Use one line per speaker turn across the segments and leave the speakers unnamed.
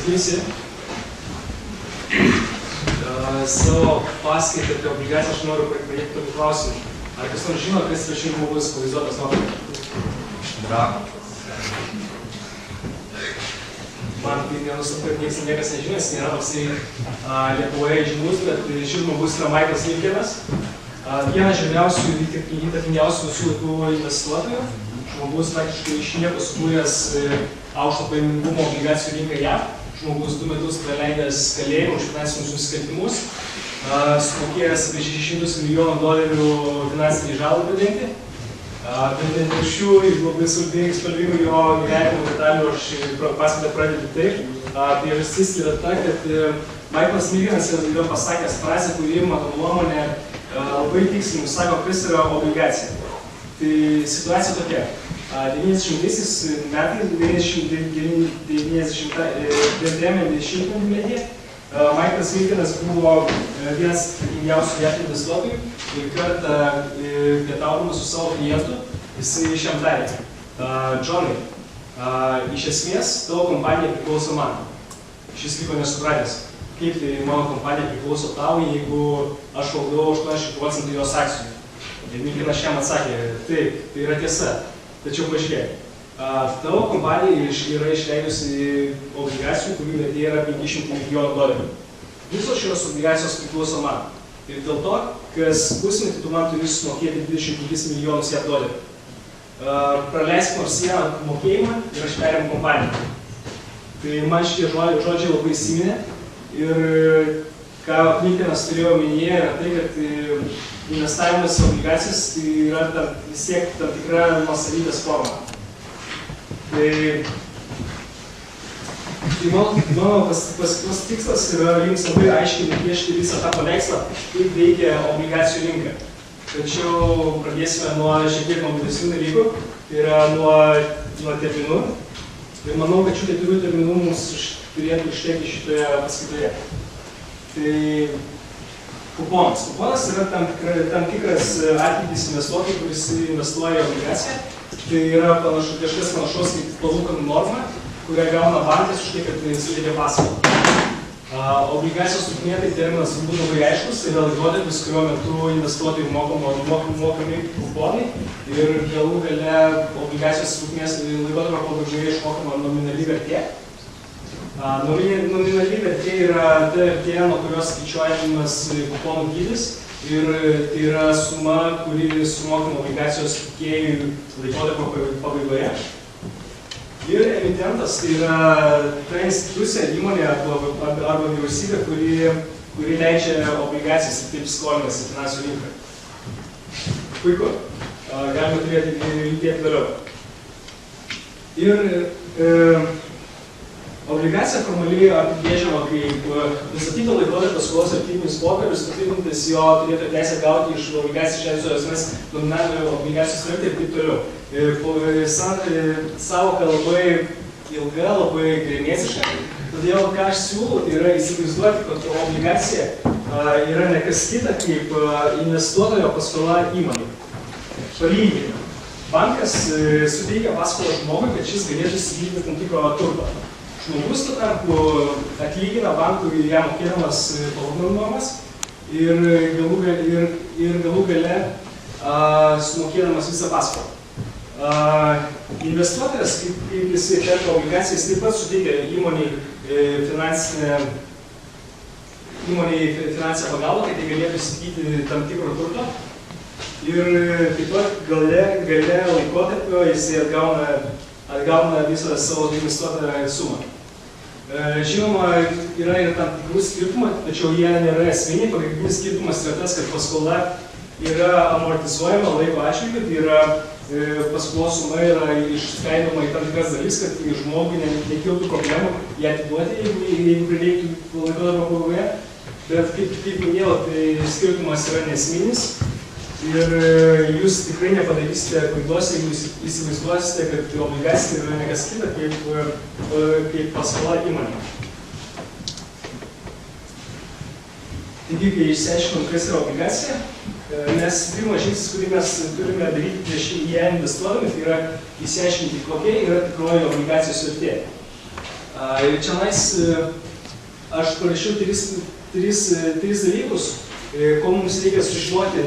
Sveiki. Savo paskaitą apie obligacijas aš noriu pradėti tokį klausimą. Ar kas nors žino, kas yra šis žmogus pavaizduotas nuotraukoje?
Drako.
Man tai nenustato, kad niekas nežino, jis nėra toksai Lietuvoje žymus, bet šis žmogus yra Michaelas Milkenas. Vienas žymiausių ir įtakingiausių visų laikų investuotojų. Žmogus praktiškai iš nieko sukūręs aukšto pajamingumo obligacijų rinką JAV. Žmogus 2 metus praleidęs kalėjimą už finansinius nusikaltimus, sumokėjęs apie $600 milijonų finansinį žalą padengti. Bet dėl šių labai spalvingų jo gyvenimo detalių aš paskaitą pradedu taip. Priežastis yra ta, kad Michaelas Milkenas yra pasakęs frazę, kuri, mano nuomonė, labai tiksliai nusako, kas yra obligacija. Tai situacija tokia. 90-aisiais metais, 90-metyje, Michaelas Milkenas buvo vienas įtakingiausių JAV investuotojų ir kartą pietaudamas su savo klientu, jisai šiam tarė: Džonai, iš esmės tavo kompanija priklauso man. Šis liko nesupratęs, kaip tai mano kompanija priklauso tau, jeigu aš valdau 80% jos akcijų. Ir Milkenas šiam atsakė: taip, tai yra tiesa. Tačiau pažiūrėk, tavo kompanija yra išleidusi obligacijų, kurių vertė yra $500 milijonų. Visos šios obligacijos priklauso man. Ir dėl to, kas pusmetį tu man turi sumokėti $25 milijonus JAV. Praleisk nors vieną mokėjimą ir aš perimu kompaniją. Tai man šitie žodžiai labai įsiminė. Ir ką Milkenas turėjo omenyje yra tai, kad investavimas į obligacijas tai yra vis tiek tam tikra nuosavybės forma. Tai mano paskirtas tikslas yra jums labai aiškiai nupiešti visą tą paveikslą, kaip veikia obligacijų rinka. Tačiau pradėsime nuo šiek tiek komplekesnių dalykų, tai yra nuo terminų. Ir manau, kad šių 4 terminų mums turėtų užtekti šitoje paskaitoje. Tai kuponas. Kuponas yra tam tikras atlygis investuotojui, kuris investuoja į obligaciją. Tai yra kažkas panašaus kaip palūkanų norma, kurią gauna bankas už tai, kad suteikia paskolą. Obligacijos trukmė tai terminas būtų labai aiškus, tai yra laikotarpis, kurio metu investuotojai mokami kuponai ir galų gale obligacijos trukmės laikotarpio pabaigoje išmokama nominali vertė. Nominali vertė yra ta vertė, nuo kurios skaičiuojamas kuponų dydis ir tai yra suma, kuri sumokama obligacijos pirkėjui laikotarpio pabaigoje. Ir emitentas tai yra ta institucija, įmonė arba vyriausybė, kuri leidžia obligacijas ir taip skolinasi finansų rinką. Puiku. Galime turėti judėti toliau. Ir obligacija formaliai apibrėžiama kaip nustatyto laikotarpio skolos vertybinis popierius, patvirtintas jo turėtų teisę gauti iš obligacijų išleidusio asmens nominalinio obligacijos vertę ir taip toliau. Sąvoka labai ilga, labai gremėsiška, todėl ką aš siūlau, tai yra įsivaizduoti, kad obligacija yra ne kas kita kaip investuotojo paskola įmonei. Palyginimui. Bankas suteikia paskolą žmogui, kad šis galėtų įsigyti tam tikro turto. Žmogus tuo tarpu atlygina bankui jam mokėdamas palūkanų normas ir galų gale sumokėdamas visą paskolą. Investuotojas, kaip jisai perka obligacijas, taip pat suteikia įmonei finansinę pagalbą, kad jie galėtų įsigyti tam tikro turto. Ir taip pat gale laikotarpio jisai atgauna visą savo investuotą sumą. Žinoma, yra ir tam tikrų skirtumų, tačiau jie nėra esminiai. Pagrindinis skirtumas yra tas, kad paskola yra amortizuojama laiko atžvilgiu, tai yra paskolos suma yra išskaidoma į tam tikras dalis, kad žmogui nekiltų problemų ją atiduoti, jeigu prireiktų laikotarpio pabaigoje. Bet kaip minėjau, tai skirtumas yra nesminis. Ir jūs tikrai nepadarysite klaidos, jeigu įsivaizduosite, kad obligacija yra ne kas kita kaip paskola įmonė. Taigi, kai išsiaiškinom, kas yra obligacija, mes pirmas žingsnis, kurį mes turime daryti prieš ją investuodami, tai yra įsiaiškinti, kokia yra tikroji obligacijos vertė. Ir čionais aš parašiau tris dalykus, ko mums reikia sužinoti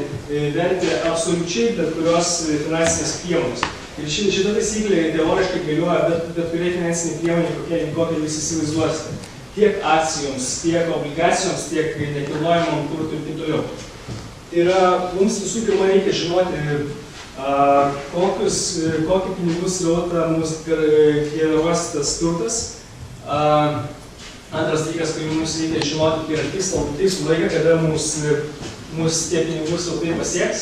vertę absoliučiai bet kurios finansinės priemonės. Ir šita taisyklė teoriškai galioja bet kuriai finansinė priemonė, kokią jūs įsivaizduosite. Tiek akcijoms, tiek obligacijoms, tiek nekilnojamam turtui ir taip toliau. Tai yra, mums visų pirma reikia žinoti, kokį pinigų srautą mums generuos tas turtas. Antras dalykas, kurį mums reikia žinoti, tai yra tikslų laiką, kada mus tie pinigų srautai pasieks.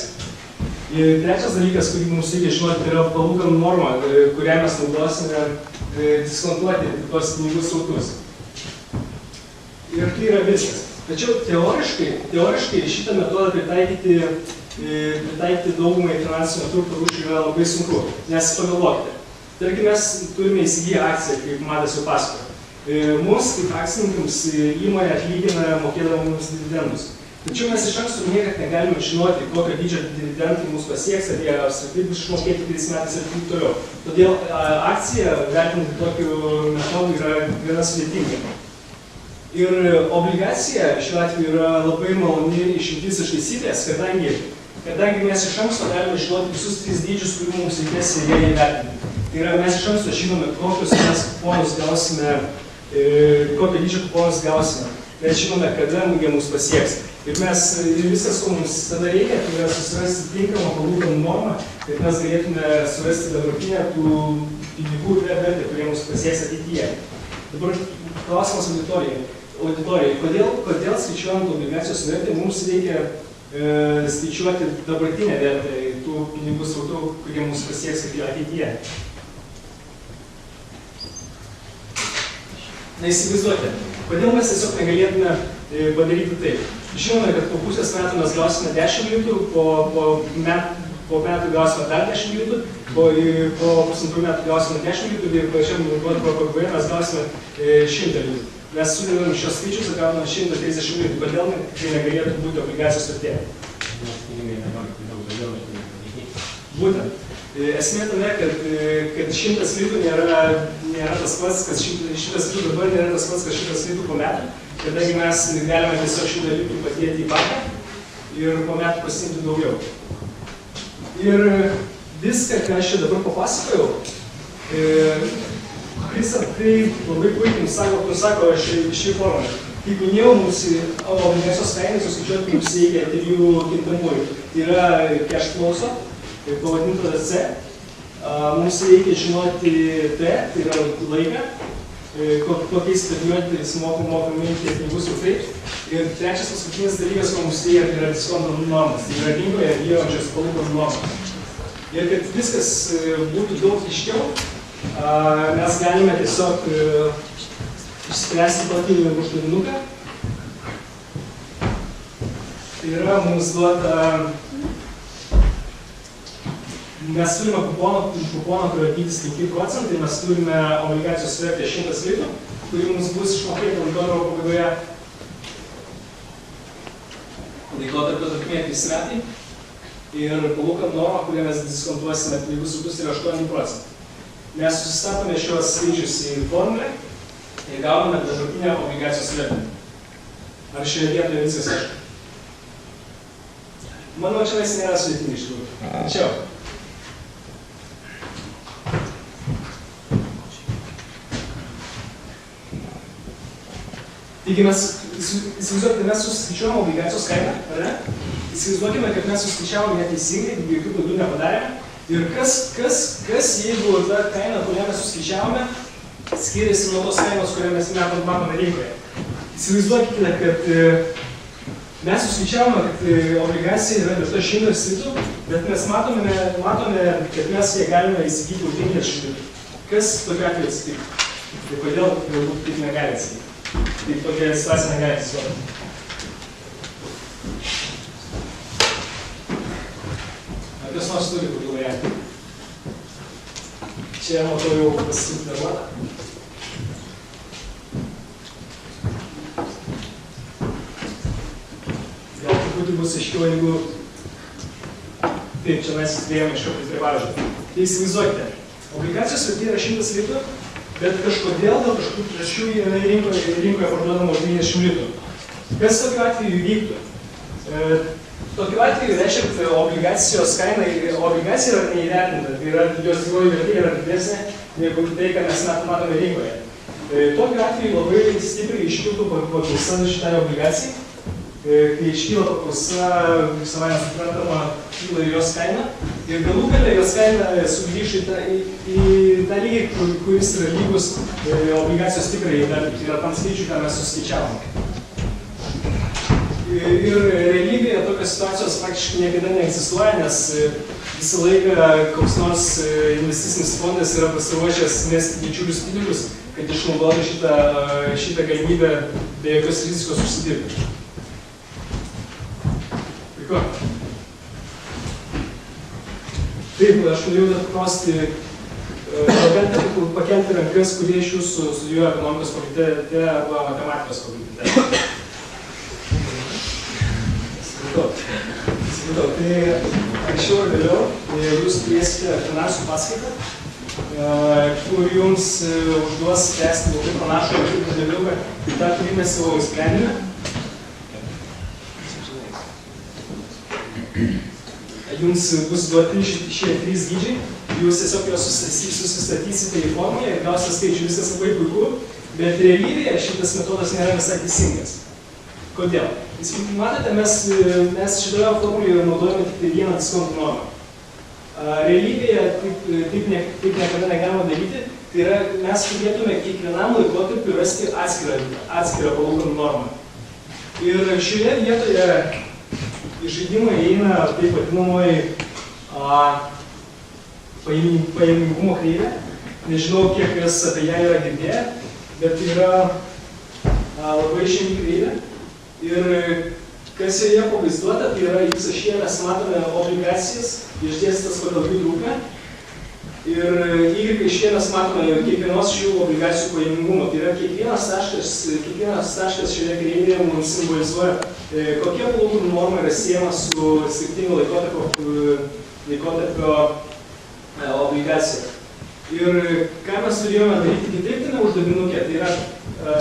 Ir trečias dalykas, kurį mums reikia žinoti, tai yra palūkanų norma, kurią mes naudosime diskontuoti tuos pinigų srautus. Ir tai yra viskas. Tačiau teoriškai šitą metodą pritaikyti daugumai finansinio turto rūšių yra labai sunku, nes pagalvokite. Tarkim, mes turime įsigiję akciją, kaip Matas jau pasakojo. Mums, kaip akcininkams, įmonė atlygina mokėdama mums dividendus. Tačiau mes iš anksto niekad negalime žinoti, kokio dydžio dividendai mūsų pasieks, ar jie apskritai bus išmokėti kitais metais ir taip toliau. Todėl akcija vertinti tokiu metodu yra gana sudėtinga. Ir obligacija šiuo atveju yra labai maloni išimtis iš taisyklės, kadangi mes iš anksto galime žinoti visus tris dydžius, kurių mums reikės ją įvertinti. Tai yra, mes iš anksto žinome, kokius mes kuponus gausime, kokio dydžio kuponus gausime. Mes žinome, kada jie mums pasieks. Ir viskas, ko mums tada reikia, tai yra susirasti tinkamą palūkanų normą, kad mes galėtume surasti dabartinę tų pinigų vertę, kurie mums pasieks ateityje. Dabar klausimas auditorijai. Kodėl skaičiuojant obligacijos vertę mums reikia skaičiuoti dabartinę vertę tų pinigų srautų, kurie mums pasieks ateityje? Na, įsivaizduokite, kodėl mes tiesiog negalėtume padaryti taip. Žinome, kad po pusės metų mes gausime 10 litų, po metų gausime dar 10 litų, po pusantrų metų gausime 10 litų ir pačiam pabaigoje mes gausime 100 litų. Mes sudedam šios skaičius ir gauname 130 litų. Kodėl tai negalėtų būti obligacijos vertė? Būtent. Esmė tame, kad 100 litų nėra tas pats, kad 100 litų dabar nėra tas pats, kad 100 litų po metų, kadangi mes galime tiesiog 100 litų padėti į banką ir po metų pasiimti daugiau. Ir viską, ką aš čia dabar papasakojau, visą tai labai puikiai nusako šį formą. Kaip minėjau, mūsų obligacijos kainą suskaičiuoti mums reikia 3 kintamųjų. Tai yra cash flow'o, pavadinta C. Mums reikia žinoti T, tai yra laiką, kokiais periodais mokami tie pinigų srautai. Ir trečias paskutinis dalykas, ko mums reikia, tai yra diskonto normas. Tai yra rinkoje vyraujančios palūkanų normos. Ir kad viskas būtų daug aiškiau, mes galime tiesiog išspręsti tokį uždavinuką. Tai yra mums duota, mes turime kuponą, kurio dydis 5%, mes turime obligacijos vertę 100 litų, kuri mums bus išmokėta laikotarpio pabaigoje. Laikotarpio trukmė 3 metai. Ir palūkanų norma, kurią mes diskontuosime pinigų srautus, yra 8%. Mes susistatome šios skaičius į formulę ir gauname dabartinę obligacijos vertę. Ar šioje vietoje viskas aišku? Manau, čia nėra sudėtinga iš tikrųjų. Tačiau. Taigi įsivaizduokime, mes suskaičiuojame obligacijos kainą, ar ne? Įsivaizduokime, kad mes suskaičiavome neteisingai, jokių klaidų nepadarėme. Ir kas jeigu ta kaina, kurią mes suskaičiavome, skiriasi nuo tos kainos, kurią mes matome rinkoje. Įsivaizduokite, kad mes suskaičiavome, kad obligacija yra verta 100 litų, bet mes matome, kad mes ją galime įsigyti už 50 litų. Kas tokiu atveju atsitiktų? Tai kodėl galbūt taip negali atsitikti? Tai tokia situacija negali atsisuoti. Kas nors turi kokį variantą? Čia matau jau pasisukti darbotą. Gal truputį bus aiškiau, jeigu taip, čia mes įsidėjome iš karto prie pavyzdžio. Tai įsivaizduokite, obligacijos vertė yra 100 litų bet kažkodėl dėl kažkokių priežasčių rinkoje parduodama už 90 litų. Kas tokiu atveju vyktų? Tokiu atveju reiškia, kad obligacijos kaina, obligacija yra neįvertinta, tai yra jos tikroji vertė yra didesnė negu tai, ką mes matome rinkoje. Tokiu atveju labai stipriai iškiltų paklausa šitai obligacijai. Kai iškyla paklausa, savai suprantama, kyla ir jos kaina. Ir galų gale jos kaina sugrįš į tą lygį, kuris yra lygus obligacijos tikrai, tai yra tam skaičiui, ką mes suskaičiavome. Ir realybėje tokios situacijos praktiškai niekada neegzistuoja, nes visą laiką koks nors investicinis fondas yra pasiruošęs mesti didžiulius pinigus, kad išnaudotų šitą galimybę be jokios rizikos užsidirbti. Puiku. Taip, aš norėjau dar paklausti, pakelti rankas, kurie iš jūsų studijuoja ekonomikos fakultete arba matematikos fakultete. Supratau, tai anksčiau ir vėliau jūs turėsite finansų paskaitą, kur jums užduos tęsti labai panašų dalyką, tą kurį mes jau sprendėme. Jums bus duoti šie 3 dydžiai, jūs tiesiog juos susistatysite į formą ir gausite skaičių, viskas labai puiku, bet realybėje šitas metodas nėra visai teisingas. Kodėl? Jūs matote, mes šitoje formulėje naudojame tik vieną diskontų normą. Realybėje taip niekada negalima daryti, tai yra mes turėtume kiekvienam laikotarpiu rasti atskirą palūkanų normą. Ir šioje vietoje į žaidimą įeina taip vadinamoji pajamingumo kreivė. Nežinau, kiek kas apie ją yra girdėję, bet tai yra labai žymi kreivė. Ir kas joje pavaizduota, tai yra jūs ašyje mes matome obligacijas išdėstytas pagal jų trūką. Ir Y ašyje mes matome kiekvienos šių obligacijų pajamingumą. Tai yra kiekvienas taškas šioje kreivėje mums simbolizuoja, kokia palūkanų norma yra siejama su skirtingo laikotarpio obligacija. Ir ką mes turėjome daryti kitaip, tai uždavinukė, tai yra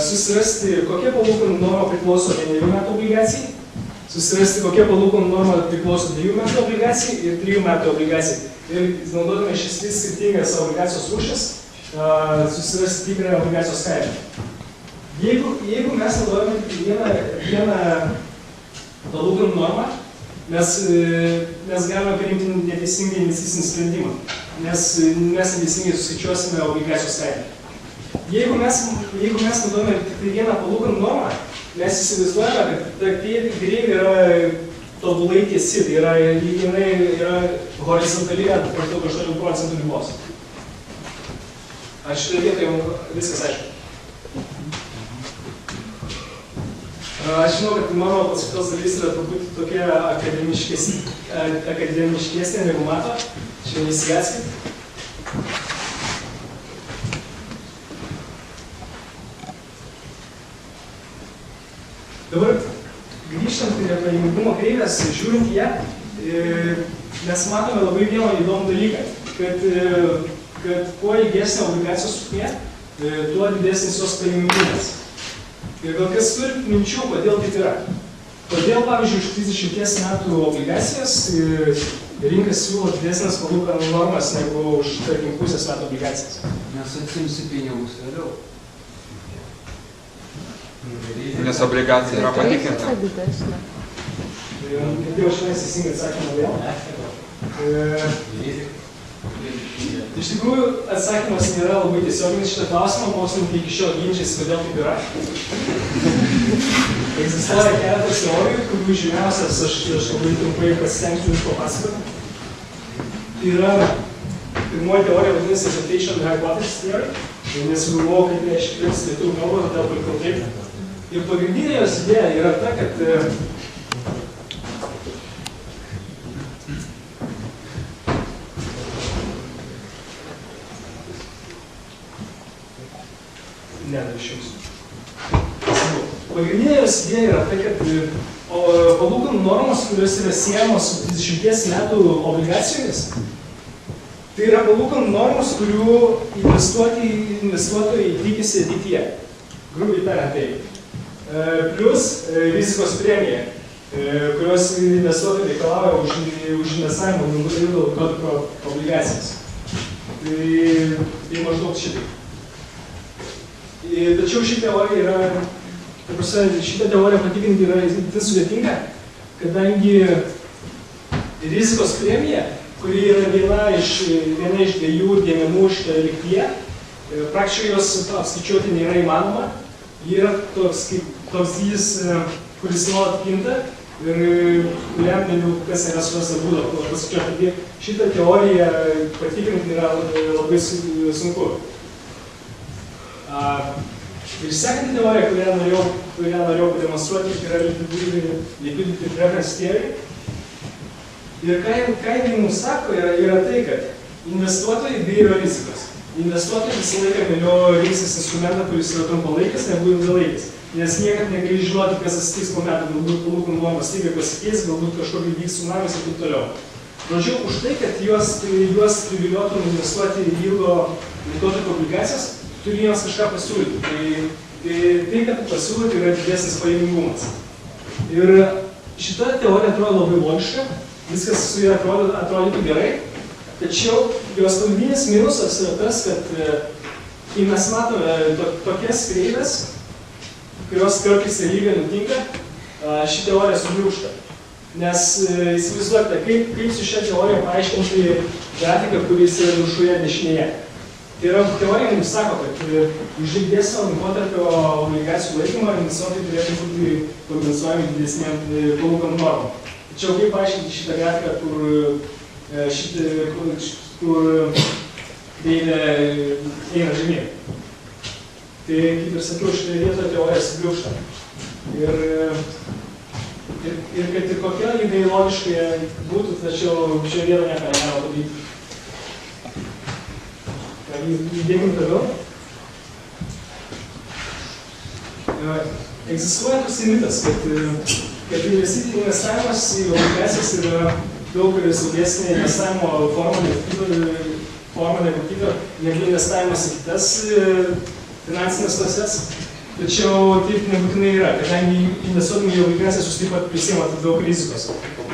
susirasti, kokia palūkanų norma priklauso 1 metų obligacijai, susirasti, kokia palūkanų norma priklauso 2 metų obligacijai ir 3 metų obligacijai. Ir naudodami šis 3 skirtingas obligacijos rūšis, susirasti tikrą obligacijos kainą. Jeigu mes naudojame vieną palūkanų normą, mes galime priimti neteisingą investicinį sprendimą, nes mes neteisingai suskaičiuosime obligacijos kainą. Jeigu mes naudojame tik vieną palūkanų normą, mes įsivaizduojame, kad ta kreivė yra tobulai tiesi, tai yra, jinai yra horizontaliai ant 8% ribos. Ar šitoje vietoje viskas aišku? Aš žinau, kad mano paskaitos dalis yra truputį tokia akademiškesnė negu mato. Čia neįsigaskit. Dabar, grįžtant prie pajamingumo kreivės, žiūrint ją, mes matome labai vieną įdomų dalyką, kad kuo ilgesnė obligacijos trukmė, tuo didesnis jos pajamingumas. Ir gal kas turi minčių, kodėl taip yra? Kodėl, pavyzdžiui, už 30 metų obligacijas rinka siūlo didesnės palūkanų normas negu už, tarkim, pusės metų obligacijas?
Nes atsimsi pinigus vėliau.
Nes obligacija yra patikrinta.
Girdėjau šiandien teisingai atsakymą vėl. Iš tikrųjų, atsakymas nėra labai tiesioginis šitą klausimą, mokslininkai iki šiol ginčiasi, kodėl taip yra. Egzistuoja keletas teorijų, kurių žymiausias aš labai trumpai pasistengsiu jums papasakoti. Tai yra pirmoji teorija vadinasi Adaptation Hypothesis Theory, nes galvojau, kaip ją iškirsti lietuvių kalbą, todėl palikau taip. Ir pagrindinė jos idėja yra ta, kad pagrindinė jos idėja yra ta, kad palūkanų normos, kurios yra siejamos su 30 metų obligacijomis, Tai yra palūkanų normos, kurių investuotojai tikisi ateityje. Grubiai tariant tai. Plius rizikos premija, kurios investuotojai reikalauja už investavimą ilgo laikotarpio obligacijas. Tai maždaug šitai. Tačiau ši teorija yra, šitą teoriją patikrinti yra itin sudėtinga, kadangi rizikos premija, kuri yra viena iš dviejų dėmenų šitoje lygtyje, praktiškai jos apskaičiuoti nėra įmanoma. Ji yra toks dydis, kuris nuolat kinta ir kuriam kas yra surasta būdo paskaičiuoti. Šitą teoriją patikrinti yra labai sunku. Ir sekanti teorija, kurią norėjau pademonstruoti, yra liquidity preference theory. Ir ką jinai mums sako, yra tai, kad investuotojai bijo rizikos. Investuotojai visą laiką vėliau rinksis instrumentą, kuris yra trumpalaikis, negu ilgalaikis. Nes niekad negali žinoti, kas atsitiks po metų, galbūt palūkanų normos stipriai pasikeis, galbūt kažkokį vyks tsunamis ir taip toliau. Žodžiu, už tai, kad juos priviliotum investuoti į ilgo laikotarpio obligacijas, turi jiems kažką pasiūlyti. Tai, kad pasiūlyti, yra didesnis pajamingumas. Ir šita teorija atrodo labai logiška, viskas su ja atrodytų gerai, tačiau jos pagrindinis minusas yra tas, kad kai mes matome tokias kreivės, kurios kartais realybėje nutinka, ši teorija subliūkšta. Nes įsivaizduokite, kaip su šia teorija paaiškinti grafiką, kuris yra viršuje dešinėje. Tai yra, teorija mums sako, kad už ilgesnio laikotarpio obligacijų laikymą investuotojai turėtų būti kompensuojami didesnėm palūkanų normom. Tačiau kaip paaiškinti šitą grafiką, kur eina žemyn. Tai, kaip ir sakiau, šitoje vietoje teorija subliūkšta. Ir kad ir kokia jinai logiškai būtų, tačiau šioje vietoje nieko negalima padaryti. Judėkim toliau. Egzistuoja toks mitas, kad investavimas į obligacijas yra daug saugesnė investavimo forma negu kita, negu investavimas į kitas finansinės klases. Tačiau taip nebūtinai yra, kadangi investuodami į obligacijas jūs taip pat prisiimate daug rizikos.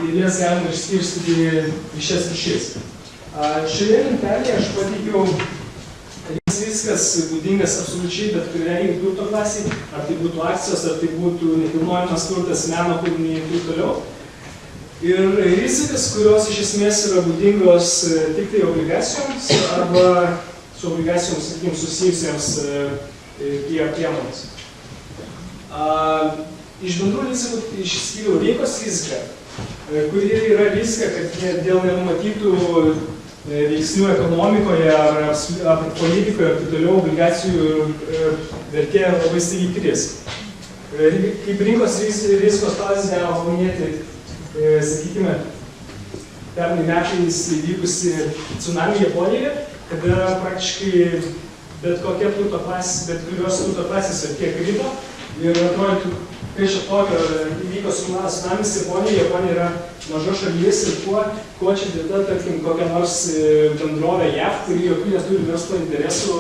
Ir jas galima išskirstyti į šias ryšis. Šioje lentelėje aš pateikiau viskas būdingas absoliučiai bet kuriai turto klasiai, ar tai būtų akcijos, ar tai būtų nekilnojamas turtas, meno kūriniai ir taip toliau. Ir rizikas, kurios iš esmės yra būdingos tik tai obligacijoms arba su obligacijoms, sakykim, susijusiems priemonės. Iš bendrų rizikų išskyriau rinkos riziką, kuri yra rizika, kad dėl nenumatytų veiksnių ekonomikoje ar politikoje ir taip toliau obligacijų vertė labai staigiai kris. Kaip rinkos rizikos pavyzdį galima paminėti, sakykime, pernai metais įvykusi tsunami Japonijoje, kada praktiškai bet kurios turto klasės vertė krito ir atrodytų, kai šio tokio įvyko tsunamis Japonijoje, Japonija yra maža šalis ir kuo čia dėta, tarkim, kokia nors bendrovė JAV, kuri jokių neturi verslo interesų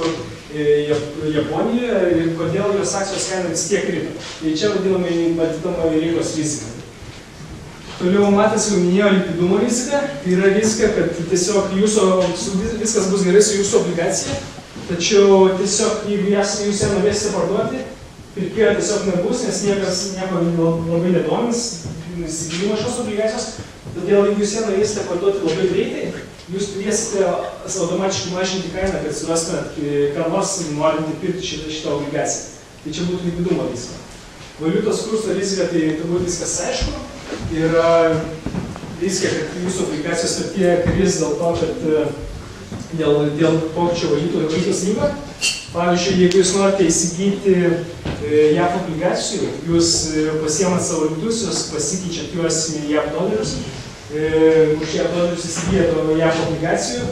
Japonijoje ir kodėl jos akcijos kaina vis tiek krito. Tai čia vadinama rinkos rizika. Toliau Matas jau minėjo likvidumo riziką. Tai yra rizika, kad tiesiog viskas bus gerai su jūsų obligacija, tačiau tiesiog jeigu jūs ją norėsite parduoti, pirkėjo tiesiog nebus, nes nieko labai nedomins įsigijimo šios obligacijos. Todėl, jeigu jūs ją norėsite parduoti labai greitai, jūs turėsite automatiškai mažinti kainą, kad surastumėt ką nors norintį pirkti šitą obligaciją. Tai čia būtų likvidumo rizika. Valiutos kurso rizika, tai turbūt viskas aišku. Yra rizika, kad jūsų obligacijos vertė kris dėl to, kad dėl pokyčio valiutos rinkoje. Pavyzdžiui, jeigu jūs norite įsigyti JAV obligacijų, jūs pasiemat savo litus, jūs pasikeičiat juos į JAV dolerius, už JAV dolerius įsigijate JAV obligacijų,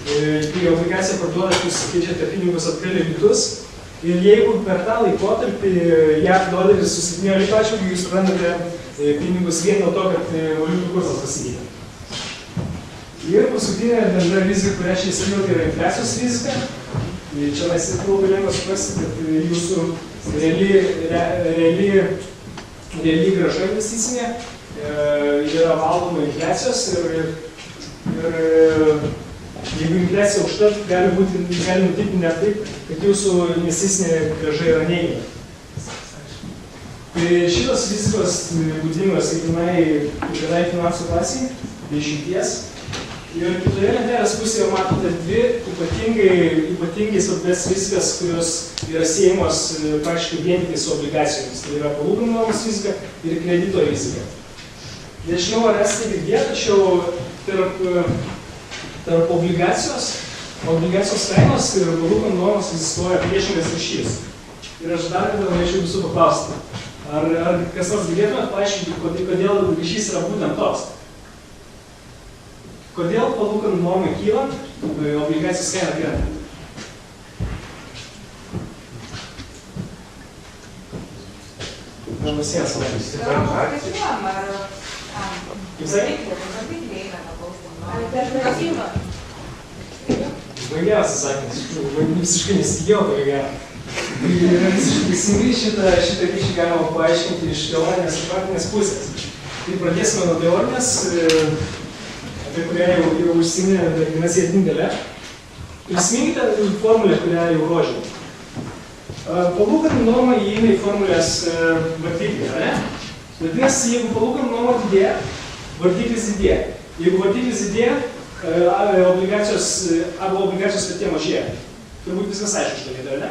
kai obligaciją parduodat, jūs keičiate pinigus atgal į litus ir jeigu per tą laikotarpį JAV doleris susilpnėjo litų atžvilgiu, jūs prarandate pinigus vien dėl to, kad valiutų kursas pasikeitė. Ir paskutinė bendra rizika, kurią čia įsivaizduoju, tai yra infliacijos rizika. Čia mes labai lengva suprasti, kad jūsų reali grąža investicinė yra valdoma infliacijos ir jeigu infliacija aukšta, gali nutikti net taip, kad jūsų investicinė grąža yra neigiama. Tai šitos rizikos būdingos kiekvienai finansų klasiai, 10. Ir kitoje lentelės pusėje matote dvi ypatingai svarbės rizikas, kurios yra siejamos praktiškai vien tik su obligacijomis. Tai yra palūkanų normos rizika ir kredito rizika. Nežinau, ar esate girdėję, tačiau tarp obligacijos kainos ir palūkanų normos egzistuoja priešingas ryšys. Ir aš dar kartą norėčiau visų paklausti, ar kas nors galėtumėt paaiškinti, kodėl ryšys yra būtent toks? Kodėl palūkanų normai kylant, obligacijos kaina krenta? Visiems laikys. Kaip sakė? Baigiausias sakymas, visiškai nesigėjau labai gerą. Visiškai teisingai šitą ryšį galima paaiškinti iš teorinės ir praktinės pusės. Tai pradėsime nuo teorinės, apie kurią jau užsiminė Merginas Jedindelė. Prisiminkite formulę, kurią jau rodžiau. Palūkanų norma įeina į formulės vardiklį, ar ne? Vadinasi, jeigu palūkanų norma didėja, vardiklis didėja. Jeigu vardiklis didėja, obligacijos vertė mažėja. Turbūt viskas aišku šitą vietą, ar ne?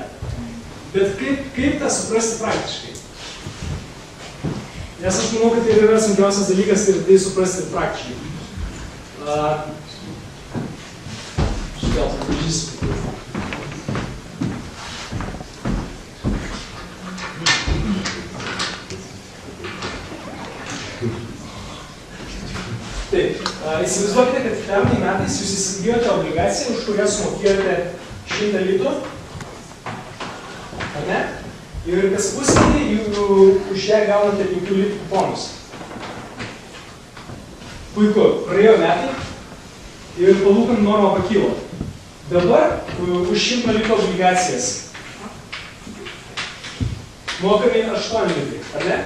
Bet kaip tą suprasti praktiškai? Nes aš manau, kad tai yra sunkiausias dalykas ir tai suprasti praktiškai. Gal pavyzdys. Taip, įsivaizduokite, kad pernai metais jūs įsigijote obligaciją, už kurią sumokėjote 100 litų, ar ne? Ir kas pusmetį už ją gaunate 5 litų kuponus. Puiku, praėjo metai ir palūkanų norma pakilo. Dabar už 100 litų obligacijas mokami 8 litai, ar ne?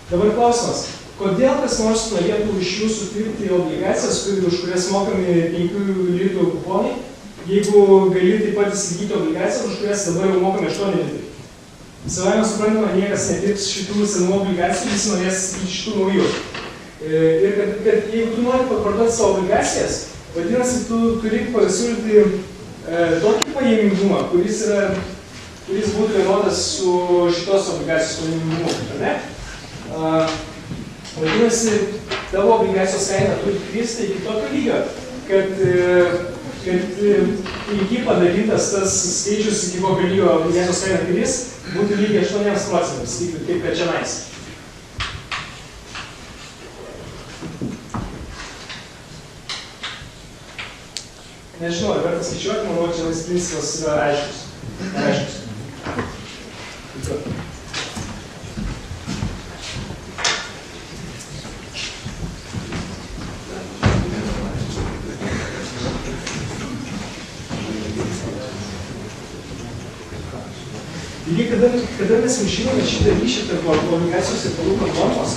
Dabar klausimas. Kodėl kas nors norėtų iš jūsų pirkti obligacijas, už kurias mokami 5 litų kuponai, jeigu gali taip pat įsigyti obligacijas, už kurias dabar jau mokami 8 litai? Savai suprantama, niekas nepirks šitų senų obligacijų, visi norės įsigyti šitų naujų. Ir kad jeigu tu nori parduoti savo obligacijas, vadinasi, tu turi pasiūlyti tokį pajamingumą, kuris būtų vienodas su šitos obligacijos pajamingumu, ar ne? Vadinasi, tavo obligacijos kaina turi kristi iki tokio lygio, kad iki padarytas tas skaičius, iki kokio lygio obligacijos kaina kris, būtų lygiai 8%, kaip kad čia nais. Nežinau, ar verta skaičiuoti, manau, čia principas yra aiškus. Lygiai kada mes žinome šitą ryšį tarp obligacijos ir palūkanų normos,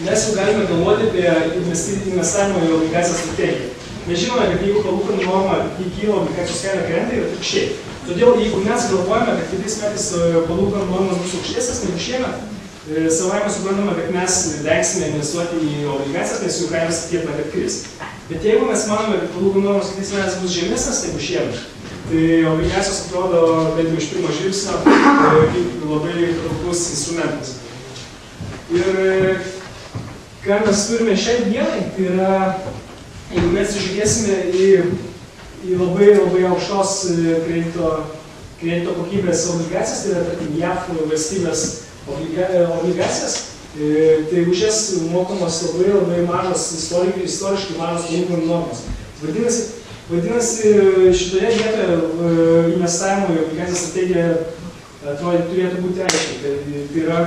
mes jau galime galvoti apie investavimo į obligacijas strategiją. Mes žinome, kad jeigu palūkanų norma kyla, obligacijos kaina krenta ir atvirkščiai. Todėl, jeigu mes galvojame, kad kitais metais palūkanų normos bus aukštesnės negu šiemet, savaime suprantame, kad mes vengsime investuoti į obligacijas, nes jų kainos tikėtina, kad kris. Bet jeigu mes manome, kad palūkanų normos kitais metais bus žemesnės negu šiemet, tai obligacijos atrodo, bent jau iš pirmo žvilgsnio, kaip labai trauklus instrumentas. Ir ką mes turime šiai dienai, tai yra, jeigu mes žiūrėsime į labai aukštos kredito kokybės obligacijas, tai yra, tarkim, JAV valstybės obligacijas, tai už jas mokamos labai mažos, istoriškai mažos palūkanų normos. Vadinasi, šitoje vietoje investavimo į obligacijas strategija turėtų būti aiškiai. Tai yra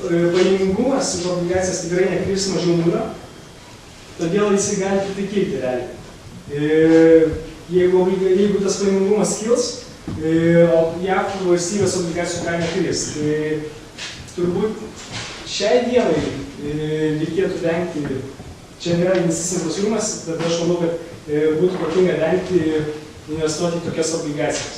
pajamingumas už obligacijas tikrai nekris mažiau nulio, todėl jis gali tik kilti realiai. Jeigu tas pajamingumas kils, JAV valstybės obligacijų kaina kris. Tai turbūt šiai dienai reikėtų vengti, čia nėra investicinis pasiūlymas, bet aš manau, kad būtų protinga vengti investuoti į tokias obligacijas.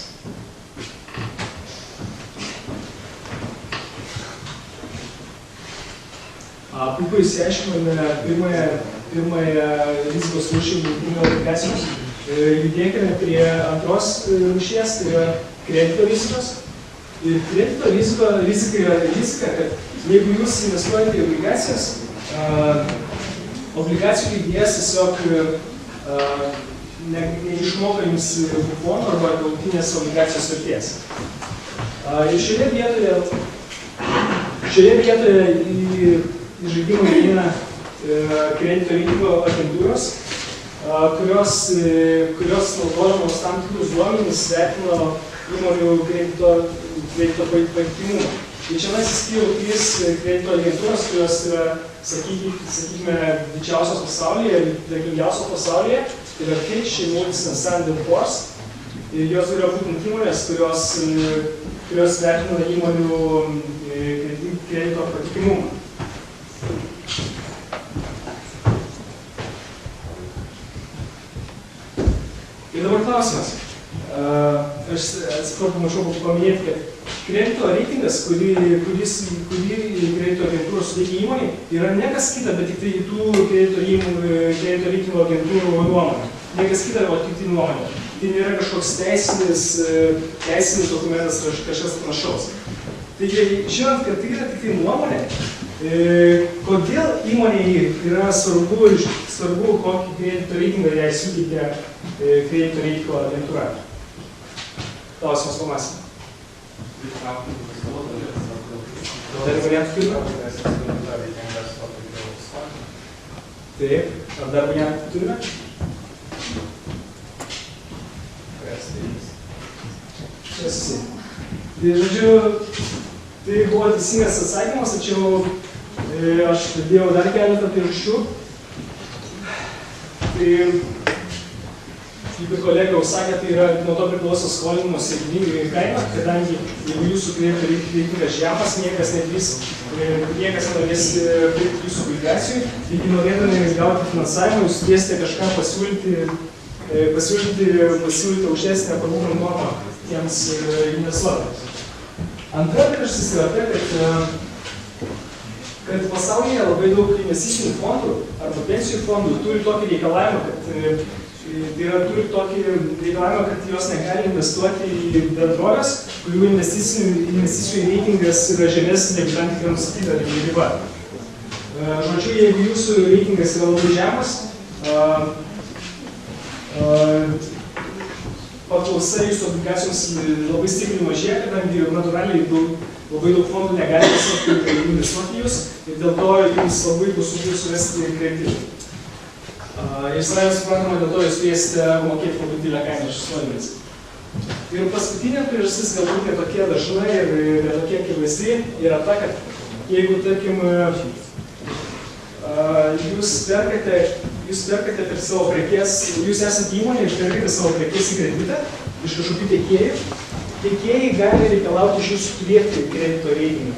Puiku įsiaiškinome pirmąją rizikos rūšį obligacijos. Judėkime prie antros rūšies, tai yra kredito rizikos. Ir kredito rizika yra rizika, kad jeigu jūs investuojate į obligacijas, obligacijų leidėjas tiesiog neišmoka jums kuponų arba galutinės obligacijos vertės. Ir šioje vietoje į žaidimą įeina kredito reitingo agentūros, kurios naudodamos tam tikrus duomenis vertino įmonių kredito patikimumą. Ir čia mes įskyriau 3 kredito agentūros, kurios yra, sakykime, didžiausios pasaulyje, dėkingiausios pasaulyje. Tai yra Fitch, Moody's and Standard & Poor's. Ir jos yra būtent įmonės, kurios vertina įmonių kredito patikimumą. Ir dabar klausimas. Aš atsiprašau, pamiršau paminėti, kad kredito reitingas, kurį kredito agentūros suteikia įmonė, yra ne kas kita, bet tik tai tų kredito reitingo agentūrų nuomonė. Ne kas kita, o tik tai nuomonė. Tai nėra kažkoks teisinis dokumentas ar kažkas panašaus. Taigi, žinant, kad tai yra tik tai nuomonė, kodėl įmonėje yra svarbu, kokį kredito reitingą jai suteikia kredito reitingo agentūra. Klausimas pamasime. Dar variantų turime? Taip. Ar dar variantų turime? Tai, žodžiu, tai buvo teisingas atsakymas, tačiau aš pridėjau dar keletą priežasčių. Tai, kaip ir kolega jau sakė, tai yra nuo to priklauso skolinimosi kaina, kadangi jeigu jūsų kredito reitingas žemas, niekas nenorės pirkti jūsų obligacijų, taigi norėdami gauti finansavimą, jūs turėsite kažką pasiūlyti aukštesnę palūkanų normą tiems investuotojams. Antra priežastis yra tai, kad pasaulyje labai daug investicinių fondų arba pensijų fondų turi tokį reikalavimą, kad jos negali investuoti į bendrovės, kurių investicijų reitingas yra žemesnis negu tam tikra nustatyta riba. Žodžiu, jeigu jūsų reitingas yra labai žemas, paklausa jūsų obligacijoms labai stipriai mažėja, kadangi natūraliai labai daug fondų negali investuoti jūs ir dėl to jums labai bus sunku surasti kreditų. Ir savai suprantama, dėl to jūs turėsite mokėti labai didelę kainą už skolinimą. Ir paskutinė priežastis galbūt netokia dažna ir netokia akivaizdi yra ta, kad jeigu, tarkim, jūs perkate per savo prekes, jūs esate įmonė ir perkate savo prekes į kreditą iš kažkokių tiekėjų, tiekėjai gali reikalauti iš jūsų turėti kredito reitingą.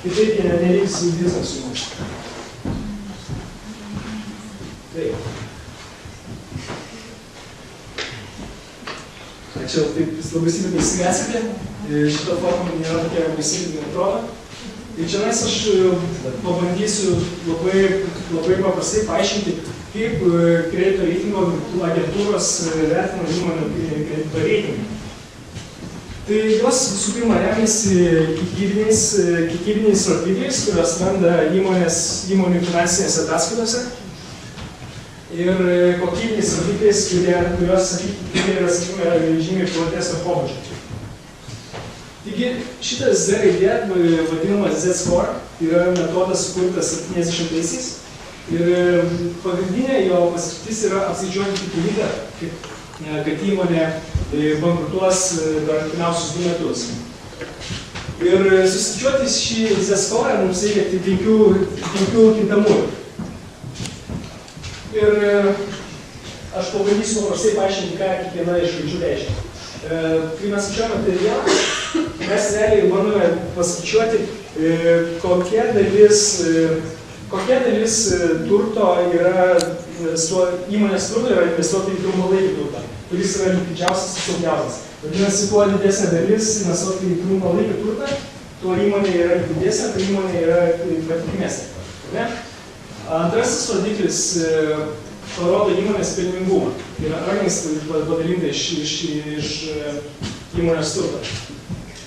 Ir taip jie nereiks visas jums. Taip. Tačiau taip labai stipriai įsigasite, šita forma nėra tokia labai stipriai atrodo. Ir čia aš pabandysiu labai paprastai paaiškinti, kaip kredito reitingo agentūros vertina įmonių kredito reitingą. Tai jos visų pirma remiasi kiekybiniais rodikliais, kuriuos randa įmonių finansinėse ataskaitose. Ir kokybiniais rodikliais, kuriuos, sakykime, yra žymiai platesnio pobūdžio. Taigi, šitas Z raidė, vadinamas Z-score, yra metodas sukurtas 70-aisiais. Ir pagrindinė jo paskirtis yra apskaičiuoti tikimybę, kad įmonė bankrutuos per artimiausius 2 metus. Ir suskaičiuoti šį Z-skorą mums reikia tik 5 kintamųjų. Ir aš pabandysiu paprastai paaiškinti, ką kiekviena iš raidžių reiškia. Kai mes skaičiuojame tai vieną, mes realiai bandome paskaičiuoti, kokia dalis turto yra, įmonės turto yra investuota į trumpalaikį turtą, kuris yra likvidžiausias ir saugiausias. Vadinasi, kuo didesnė dalis investuota į trumpalaikį turtą, tuo įmonė yra likvidesnė, tai įmonė yra patikimesnė. Antrasis rodiklis parodo įmonės pelningumą. Tai yra earnings padalinta iš įmonės turto.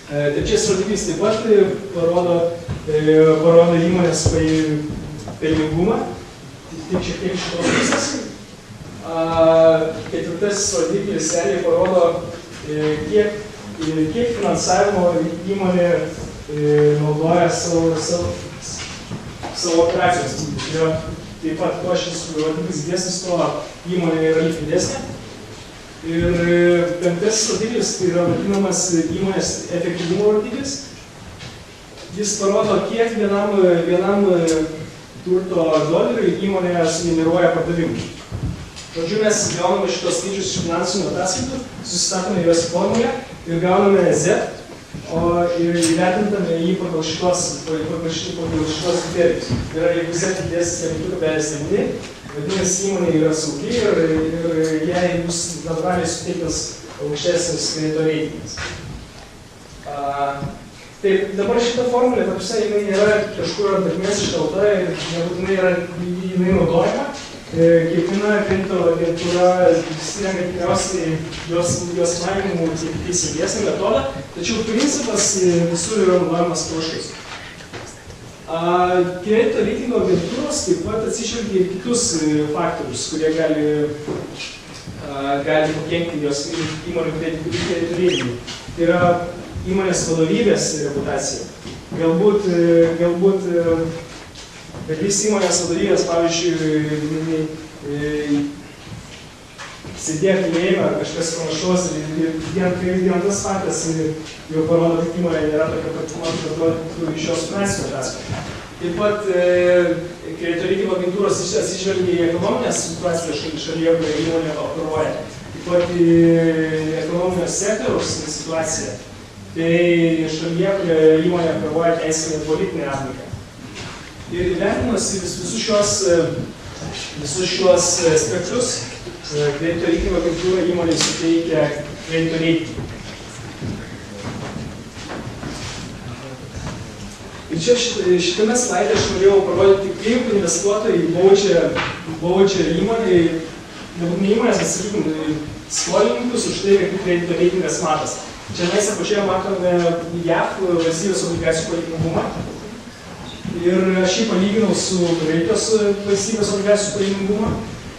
Trečias rodiklis taip pat parodo įmonės pelningumą, tik šiek tiek šitos pusės. Ketvirtasis rodiklis realiai parodo, kiek finansavimo įmonė naudoja savo operacijos. Taip pat, kuo šis rodiklis didesnis, tuo įmonė yra likvidesnė. Ir penktasis rodiklis tai yra vadinamas įmonės efektyvumo rodiklis. Jis parodo, kiek vienam turto doleriui įmonė sugeneruoja pardavimų. Žodžiu, mes gauname šitos skaičius iš finansinių ataskaitų, susistatome juos į formulę ir gauname Z, o įvertintame jį pagal šitos kriterijus. Tai yra, jeigu Z didesnis negu 2,7, vadinasi, įmonė yra saugi ir jai bus natūraliai suteiktas aukštesnis kredito reitingas. Taip, dabar šita formulė, jinai nėra kažkur ant akmens iškelta ir nebūtinai jinai naudojama. Kiekviena kredito agentūra pasirenka tikriausiai jos manymų teisingesnį metodą, tačiau principas visur yra naudojamas panašus. Kredito reitingo agentūros taip pat atsižvelgia ir kitus faktorius, kurie gali pakenkti jos įmonių kredito reitingui. Tai yra įmonės vadovybės reputacija. Galbūt dalis įmonės vadovybės, pavyzdžiui, sėdėjo kalėjime ar kažkas panašaus ir vien tas faktas jau parodo, kad įmonė nėra tokia patikima, kaip iš jos finansinio ataskaitų. Taip pat kredito reitingo agentūros atsižvelgia į ekonominę situaciją šalyje, kurioje įmonė operuoja. Taip pat į ekonominio sektoriaus situaciją. Tai šalyje, kurioje įmonė operuoja teisinę ir politinę aplinką. Ir įvertinus visus šiuos aspektus, kredito reitingo agentūra įmonė suteikia kredito reitingą. Ir čia šitame slaide aš norėjau parodyti, kaip investuotojai baudžia įmonę, nebūtinai įmonės, bet sakykim, skolininkus už tai, kad kredito reitingas matas. Čia mes apačioje matome JAV valstybės obligacijų patikimumą. Ir aš jį palyginau su Graikijos valstybės obligacijų patikimumą.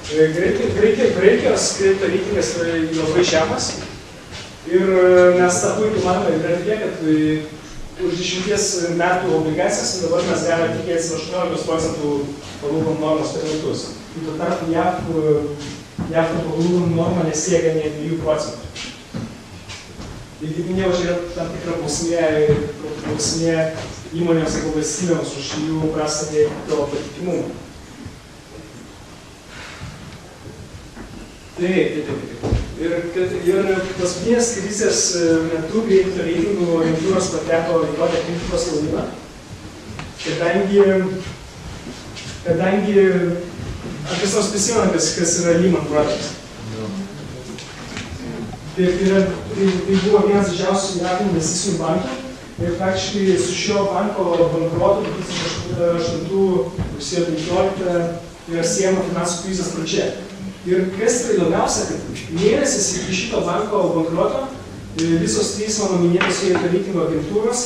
Graikijos kredito reitingas yra labai žemas. Ir mes tą puikiai matome grafikę, kad už 10 metų obligacijas dabar mes galime tikėtis 18% palūkanų normos per metus. Tuo tarpu JAV palūkanų norma nesiekia nei 2%. Ir kaip minėjau, čia yra tam tikra bausmė įmonėms arba valstybėms už jų prastą kredito patikimumą. Taip. Ir paskutinės krizės metu kredito reitingų agentūros pateko į tokią kritikos laviną, kadangi aš visos prisimenu, kas yra Lehman Brothers. Tai buvo vienas didžiausių JAV investicinių bankų ir praktiškai su šio banko bankrotu 2008 rugsėjo 15 yra siejama finansų krizės pradžia. Ir kas yra įdomiausia, kad mėnesis iki šito banko bankroto visos trys mano minėtos kredito reitingo agentūros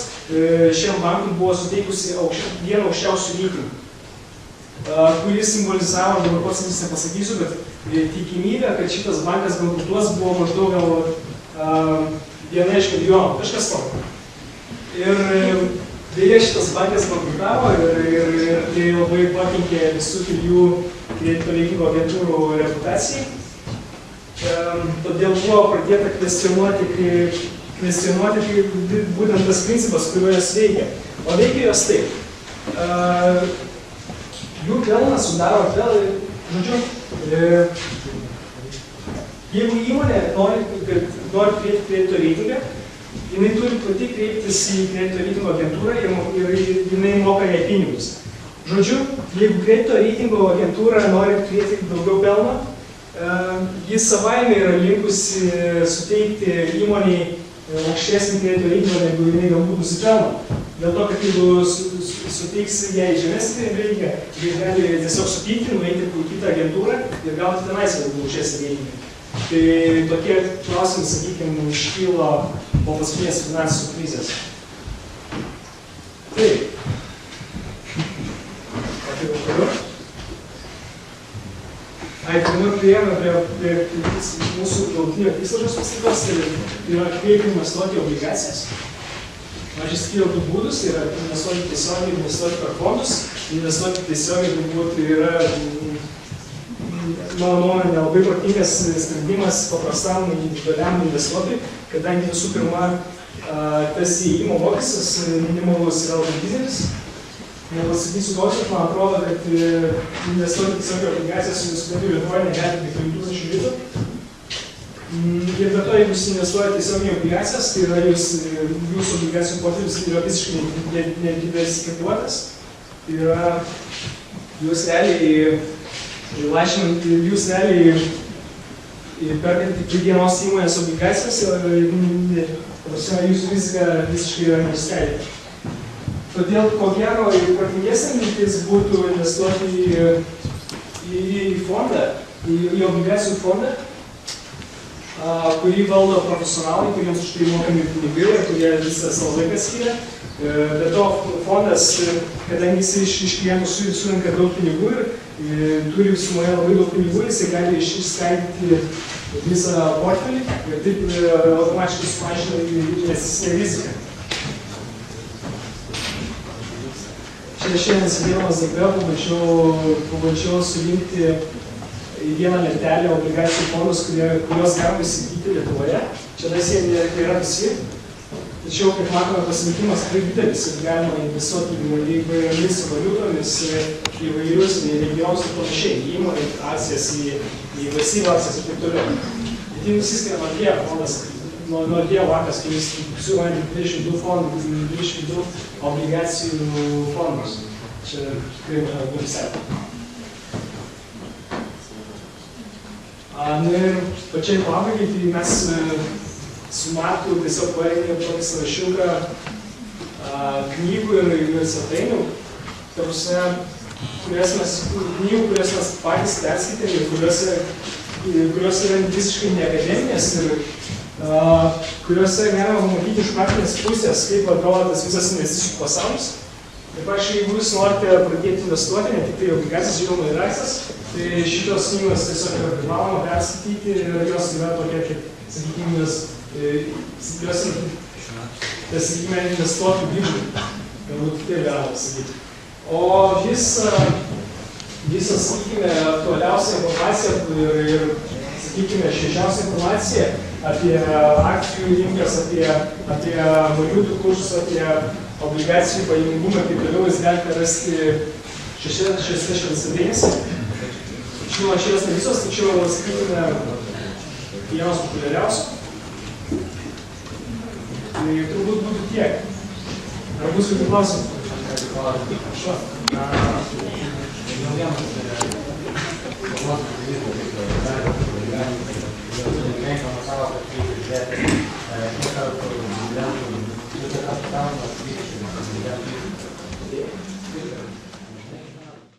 šiam bankui buvo suteikusi vieną aukščiausių reitingų, kuris simbolizavo, dabar pats nepasakysiu, bet tikimybė, kad šitas bankas bankrutuos buvo maždaug gal 1 iš milijonų, kažkas tokio. Ir dėja šitas bankas bankrutavo ir tai labai pakenkė visų 3 kredito reitingo agentūrų reputacijai. Todėl buvo pradėta kvestionuoti kvestionuoti būtent tas principas, kuriuo jos veikia. O veikia jos taip. Jų pelnas sudaro žodžiu, jeigu įmonė nori turėti kredito reitingą, jinai turi pati kreiptis į kredito reitingo agentūrą ir jinai moka jai pinigus. Žodžiu, jeigu kredito reitingo agentūra nori turėti daugiau pelno, jis savaime yra linkusi suteikti įmonei aukštesnį kredito reitingą, negu jinai galbūt nusipelno. Dėl to, kad jeigu suteiks jai žemesnį reitingą, jis gali tiesiog supykti, nueiti į kitą agentūrą ir gauti tenais galbūt aukštesnį reitingą. Tai tokie klausimai, sakykime, iškylo po paskutinės finansų krizės. Taip. Dabar priėjome prie mūsų galutinio tikslo paslaugos, tai yra kaip investuoti į obligacijas. Aš išskyriau du būdus, tai yra investuoti tiesiogiai, investuoti per fondus. Investuoti tiesiogiai turbūt yra, mano nuomonė, nelabai protingas sprendimas paprastam individualiam investuotojui, kadangi visų pirma, tas įėjimo mokestis minimalus yra labai didelis. Nepasakysiu kodėl, man atrodo, kad investuoti tiesiog obligacijas su investuotojų Lietuvoje negali tik 5,000 litų. Ir be to, jeigu jūs investuojate tiesiog į obligacijas, tai yra jūsų obligacijų portfelis yra visiškai nediversifikuotas. Tai yra jūs realiai perkant tik vienos įmonės obligacijas ir jūsų rizika visiškai yra neišskaidyta. Todėl, ko gero, protingesnė mintis būtų investuoti į fondą, į obligacijų fondą, kurį valdo profesionalai, kuriems už tai mokami pinigai ir kurie visą savo laiką skiria. Be to, fondas, kadangi jis iš klientų surenka daug pinigų ir turi sumoje labai daug pinigų, jis gali išskaidyti visą portfelį ir taip automatiškai sumažina investicinę riziką. Šiandien sėdėdamas darbe pabandžiau surinkti į vieną lentelę obligacijų fondus, kuriuos galima įsigyti Lietuvoje. Čia jie yra visi. Tačiau, kaip matome, pasirinkimas tikrai didelis ir galima investuoti įvairiomis valiutomis, įvairius regionus ir panašiai, įmonę, akcijas, į valstybių akcijas ir taip toliau. Tai nusiskiria Nordea fondas, Nordea bankas, kuris siūlo 22 fondų, 22 obligacijų fondus. Čia tikrai labai sekti. Ir pačiai pabaigai, tai mes su Matu tiesiog parengėm tokį sąrašiuką knygų ir svetainių, kurias mes patys perskaitėm ir kurios yra visiškai neakademinės ir kuriuose galima matyti iš praktinės pusės, kaip atrodo tas visas investicijų pasaulis. Ir pavyzdžiui, jeigu jūs norite pradėti investuoti, ne tik tai obligacijas, žinoma ir akcijas, tai šitos knygos tiesiog yra privaloma perskaityti ir jos yra tokia, kaip, sakykime, investuotojų biržai. Galbūt tai galima sakyti. O visą, sakykime, aktualiausią informaciją ir, sakykime, šviežiausią informaciją apie akcijų rinkas, apie valiutų kursus, apie obligacijų pajamingumą ir taip toliau, jūs galite rasti šiose svetainėse. Žinoma, šios ne visos, tačiau, sakykime, vienos populiariausių. Tai turbūt būtų tiek. Ar bus kokių klausimų? Prašau.